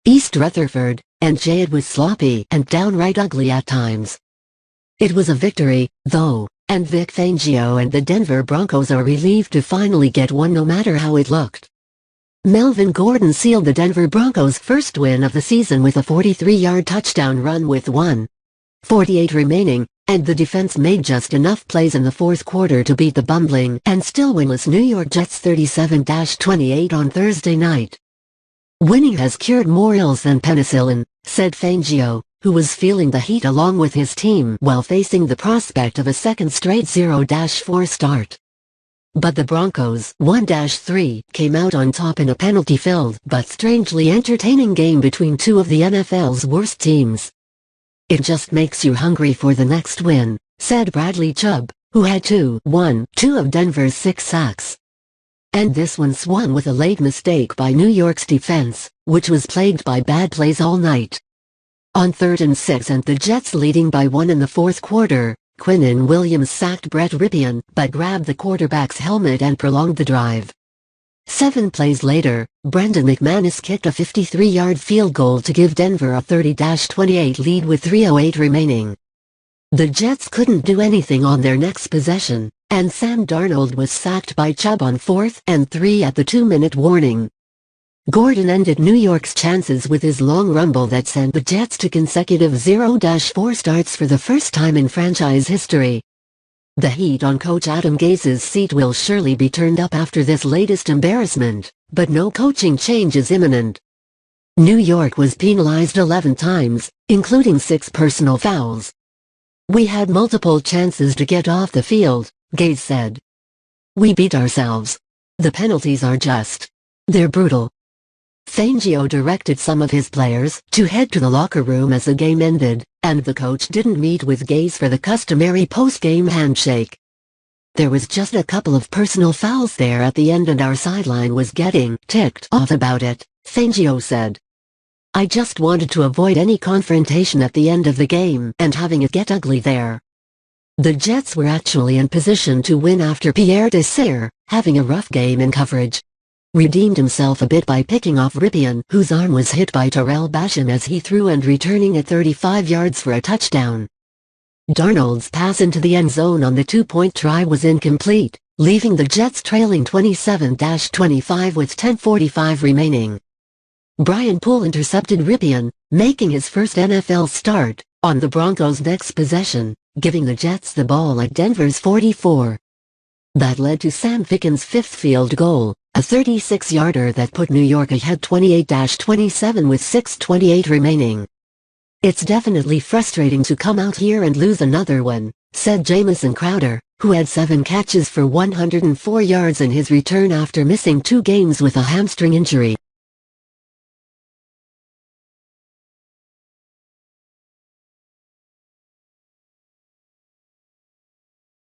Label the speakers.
Speaker 1: East Rutherford, and it was sloppy and downright ugly at times. It was a victory, though, and Vic Fangio and the Denver Broncos are relieved to finally get one no matter how it looked. Melvin Gordon sealed the Denver Broncos' first win of the season with a 43-yard touchdown run with 1:48 remaining, and the defense made just enough plays in the fourth quarter to beat the bumbling and still winless New York Jets 37-28 on Thursday night. "Winning has cured more ills than penicillin," said Fangio, who was feeling the heat along with his team while facing the prospect of a second straight 0-4 start. But the Broncos 1-3 came out on top in a penalty-filled but strangely entertaining game between two of the NFL's worst teams. "It just makes you hungry for the next win," said Bradley Chubb, who had two of Denver's 6 sacks. And this one swung with a late mistake by New York's defense, which was plagued by bad plays all night. On 3rd and 6 and the Jets leading by 1 in the fourth quarter, Quinnen Williams sacked Brett Rypien but grabbed the quarterback's helmet and prolonged the drive. 7 plays later, Brendan McManus kicked a 53-yard field goal to give Denver a 30-28 lead with 3:08 remaining. The Jets couldn't do anything on their next possession, and Sam Darnold was sacked by Chubb on 4th and 3 at the 2-minute warning. Gordon ended New York's chances with his long rumble that sent the Jets to consecutive 0-4 starts for the first time in franchise history. The heat on Coach Adam Gase's seat will surely be turned up after this latest embarrassment, but no coaching change is imminent. New York was penalized 11 times, including 6 personal fouls. "We had multiple chances to get off the field," Gase said. "We beat ourselves. The penalties are they're brutal." Fangio directed some of his players to head to the locker room as the game ended, and the coach didn't meet with Gase for the customary post-game handshake. "There was just a couple of personal fouls there at the end and our sideline was getting ticked off about it," Fangio said. "I just wanted to avoid any confrontation at the end of the game and having it get ugly there." The Jets were actually in position to win after Pierre Desir, having a rough game in coverage, redeemed himself a bit by picking off Rypien, whose arm was hit by Terrell Basham as he threw and returning at 35 yards for a touchdown. Darnold's pass into the end zone on the 2-point try was incomplete, leaving the Jets trailing 27-25 with 10:45 remaining. Brian Poole intercepted Rypien, making his first NFL start, on the Broncos' next possession, giving the Jets the ball at Denver's 44. That led to Sam Fickens' 5th field goal, a 36-yarder that put New York ahead 28-27 with 6:28 remaining. "It's definitely frustrating to come out here and lose another one," said Jamison Crowder, who had 7 catches for 104 yards in his return after missing 2 games with a hamstring injury.